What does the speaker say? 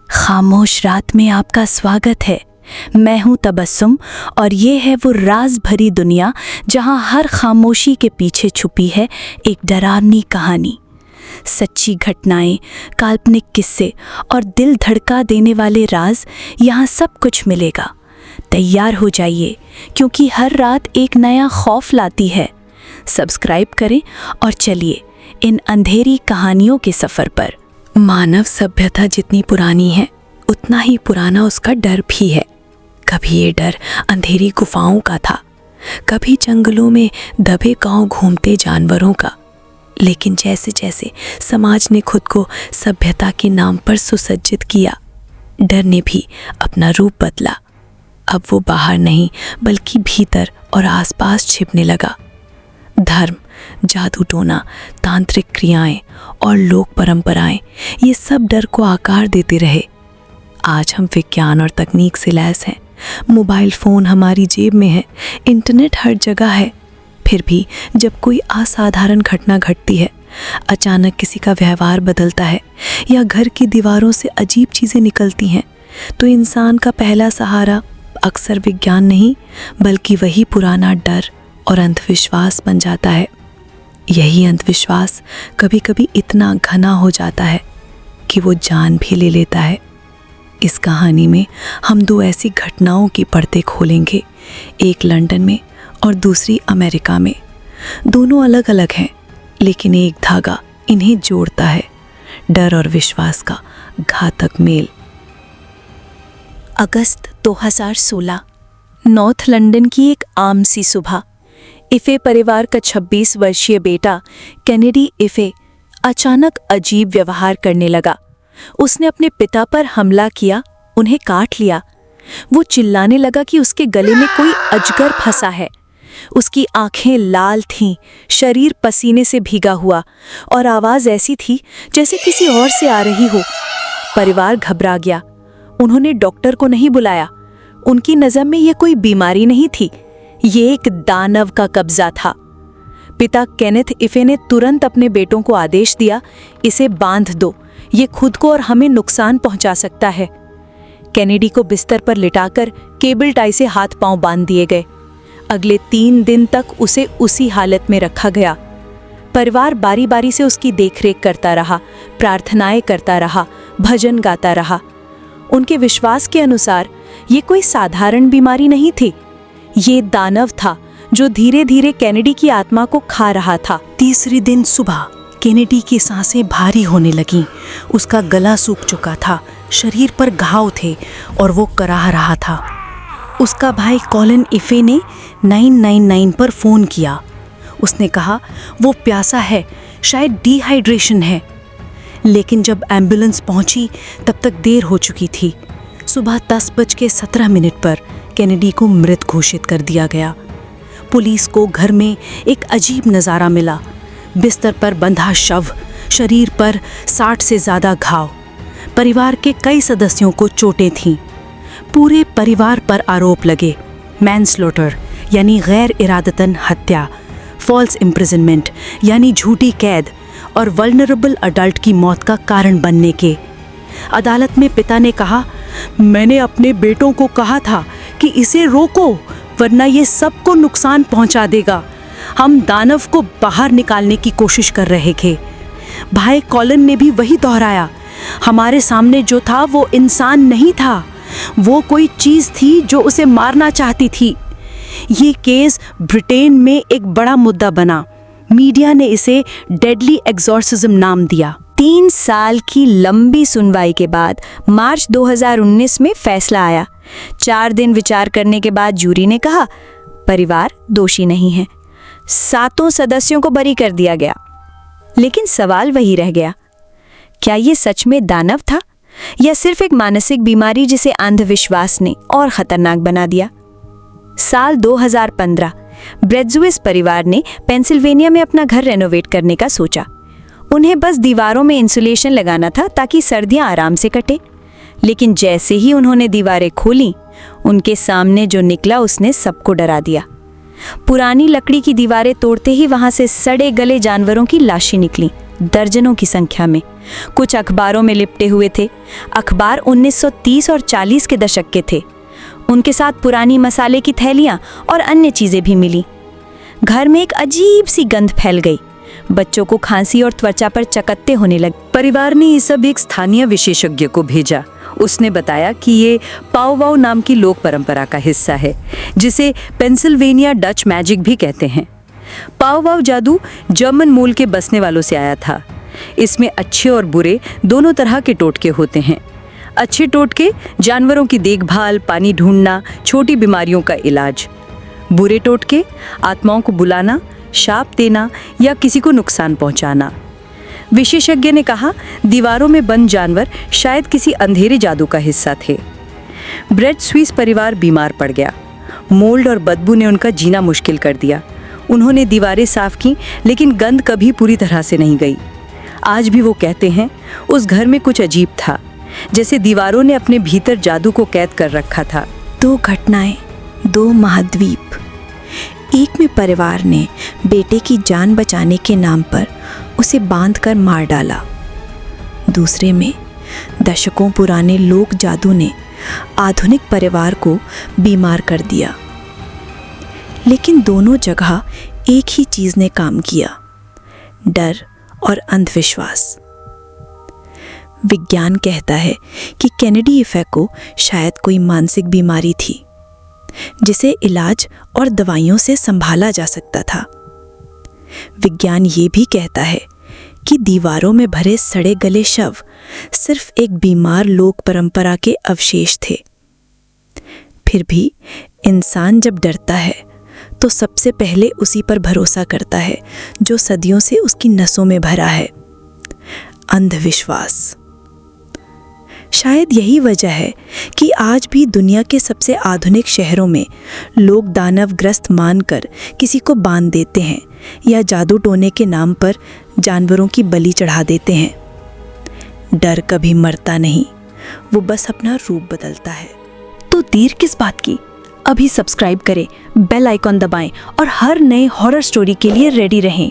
खामोश रात में आपका स्वागत है। मैं हूं तबस्सुम और ये है वो राज भरी दुनिया जहां हर खामोशी के पीछे छुपी है एक डरावनी कहानी। सच्ची घटनाएं, काल्पनिक किस्से और दिल धड़का देने वाले राज, यहाँ सब कुछ मिलेगा। तैयार हो जाइए क्योंकि हर रात एक नया खौफ लाती है। सब्सक्राइब करें और चलिए इन अंधेरी कहानियों के सफ़र पर। मानव सभ्यता जितनी पुरानी है उतना ही पुराना उसका डर भी है। कभी ये डर अंधेरी गुफाओं का था, कभी जंगलों में दबे गांव घूमते जानवरों का। लेकिन जैसे जैसे समाज ने खुद को सभ्यता के नाम पर सुसज्जित किया, डर ने भी अपना रूप बदला। अब वो बाहर नहीं बल्कि भीतर और आसपास छिपने लगा। धर्म, जादू टोना, तांत्रिक क्रियाएं और लोक परंपराएं, ये सब डर को आकार देते रहे। आज हम विज्ञान और तकनीक से लैस हैं। मोबाइल फ़ोन हमारी जेब में है, इंटरनेट हर जगह है। फिर भी जब कोई असाधारण घटना घटती है, अचानक किसी का व्यवहार बदलता है या घर की दीवारों से अजीब चीज़ें निकलती हैं, तो इंसान का पहला सहारा अक्सर विज्ञान नहीं बल्कि वही पुराना डर और अंधविश्वास बन जाता है। यही अंधविश्वास कभी कभी इतना घना हो जाता है कि वो जान भी ले लेता है। इस कहानी में हम दो ऐसी घटनाओं की पर्दे खोलेंगे, एक लंदन में और दूसरी अमेरिका में। दोनों अलग अलग हैं, लेकिन एक धागा इन्हें जोड़ता है, डर और विश्वास का घातक मेल। अगस्त 2016, नॉर्थ लंदन की एक आम सी सुबह। इफे परिवार का 26 वर्षीय बेटा केनेडी इफे अचानक अजीब व्यवहार करने लगा। उसने अपने पिता पर हमला किया, उन्हें काट लिया। वो चिल्लाने लगा कि उसके गले में कोई अजगर फंसा है। उसकी आंखें लाल थीं, शरीर पसीने से भीगा हुआ और आवाज़ ऐसी थी जैसे किसी और से आ रही हो। परिवार घबरा गया। उन्होंने डॉक्टर को नहीं बुलाया। उनकी नज़र में ये कोई बीमारी नहीं थी, ये एक दानव का कब्जा था। पिता केनेथ इफे ने तुरंत अपने बेटों को आदेश दिया, इसे बांध दो, ये खुद को और हमें नुकसान पहुंचा सकता है। केनेडी को बिस्तर पर लिटाकर केबल टाई से हाथ पांव बांध दिए गए। अगले 3 दिन तक उसे उसी हालत में रखा गया। परिवार बारी बारी से उसकी देखरेख करता रहा, प्रार्थनाएं करता रहा, भजन गाता रहा। उनके विश्वास के अनुसार ये कोई साधारण बीमारी नहीं थी, ये दानव था जो धीरे धीरे केनेडी की आत्मा को खा रहा था। तीसरे दिन सुबह केनेडी की सांसें भारी होने लगीं। उसका गला सूख चुका था, शरीर पर घाव थे और वो कराह रहा था। उसका भाई कॉलिन इफे ने 999 पर फ़ोन किया। उसने कहा वो प्यासा है, शायद डिहाइड्रेशन है। लेकिन जब एम्बुलेंस पहुंची तब तक देर हो चुकी थी। सुबह 10:17 पर केनेडी को मृत घोषित कर दिया गया। पुलिस को घर में एक अजीब नज़ारा मिला। बिस्तर पर बंधा शव, शरीर पर 60 से ज़्यादा घाव। परिवार के कई सदस्यों को चोटें थीं। पूरे परिवार पर आरोप लगे, मैनस्लॉटर यानी गैर इरादतन हत्या, फॉल्स इम्प्रिजनमेंट यानी झूठी कैद और वल्नरेबल अडल्ट की मौत का कारण बनने के। अदालत में पिता ने कहा, मैंने अपने बेटों को कहा था कि इसे रोको वरना ये सबको नुकसान पहुंचा देगा। हम दानव को बाहर निकालने की कोशिश कर रहे थे। भाई कॉलिन ने भी वही दोहराया, हमारे सामने जो था वो इंसान नहीं था, वो कोई चीज़ थी जो उसे मारना चाहती थी। ये केस ब्रिटेन में एक बड़ा मुद्दा बना। मीडिया ने इसे डेडली एग्जॉर्सिज्म नाम दिया। 3 साल की लंबी सुनवाई के बाद मार्च 2019 में फैसला आया। 4 दिन विचार करने के बाद जूरी ने कहा परिवार दोषी नहीं है। 7 सदस्यों को बरी कर दिया गया। लेकिन सवाल वही रह गया, क्या ये सच में दानव था या सिर्फ एक मानसिक बीमारी जिसे अंधविश्वास ने और खतरनाक बना दिया? साल 2015 ब्रेडजुइस परिवार ने पेंसिल्वेनिया में अपना घर रेनोवेट करने का सोचा। उन्हें बस दीवारों में इंसुलेशन लगाना था ताकि सर्दियां आराम से कटे। लेकिन जैसे ही उन्होंने दीवारें खोली, उनके सामने जो निकला उसने सबको डरा दिया। पुरानी लकड़ी की दीवारें तोड़ते ही वहां से सड़े गले जानवरों की लाशें निकली, दर्जनों की संख्या में। कुछ अखबारों में लिपटे हुए थे। अखबार 1930 और 40 के दशक के थे। उनके साथ पुरानी मसाले की थैलियां और अन्य चीजें भी मिली। घर में एक अजीब सी गंध फैल गई। बच्चों को खांसी और त्वचा पर चकत्ते होने लगे। परिवार ने ये सब एक स्थानीय विशेषज्ञ को भेजा। उसने बताया कि ये पाव वाव नाम की लोक परंपरा का हिस्सा है, जिसे पेंसिल्वेनिया डच मैजिक भी कहते हैं। पाव वाव जादू जर्मन मूल के बसने वालों से आया था। इसमें अच्छे और बुरे दोनों तरह के टोटके होते हैं। अच्छे टोटके जानवरों की देखभाल, पानी ढूंढना, छोटी बीमारियों का इलाज। बुरे टोटके आत्माओं को बुलाना, शाप देना या किसी को नुकसान पहुंचाना। विशेषज्ञ ने कहा, दीवारों में बंद जानवर शायद किसी अंधेरे जादू का हिस्सा थे। ब्रेड स्विस परिवार बीमार पड़ गया। मोल्ड और बदबू ने उनका जीना मुश्किल कर दिया। उन्होंने दीवारें साफ की, लेकिन गंध कभी पूरी तरह से नहीं गई। आज भी वो कहते हैं, उस घर में कुछ अजीब था, जैसे दीवारों ने अपने भीतर जादू को कैद कर रखा था। 2 घटनाएं, 2 महाद्वीप। एक में परिवार ने बेटे की जान बचाने के नाम पर उसे बांधकर मार डाला। दूसरे में दशकों पुराने लोक जादू ने आधुनिक परिवार को बीमार कर दिया। लेकिन दोनों जगह एक ही चीज ने काम किया, डर और अंधविश्वास। विज्ञान कहता है कि केनेडी इफेक्ट को शायद कोई मानसिक बीमारी थी, जिसे इलाज और दवाइयों से संभाला जा सकता था। विज्ञान ये भी कहता है कि दीवारों में भरे सड़े गले शव सिर्फ एक बीमार लोक परंपरा के अवशेष थे। फिर भी इंसान जब डरता है तो सबसे पहले उसी पर भरोसा करता है जो सदियों से उसकी नसों में भरा है, अंधविश्वास। शायद यही वजह है कि आज भी दुनिया के सबसे आधुनिक शहरों में लोग दानवग्रस्त मानकर किसी को बांध देते हैं या जादू टोने के नाम पर जानवरों की बलि चढ़ा देते हैं। डर कभी मरता नहीं, वो बस अपना रूप बदलता है। तो देर किस बात की? अभी सब्सक्राइब करें, बेल आइकॉन दबाएं और हर नए हॉरर स्टोरी के लिए रेडी रहें।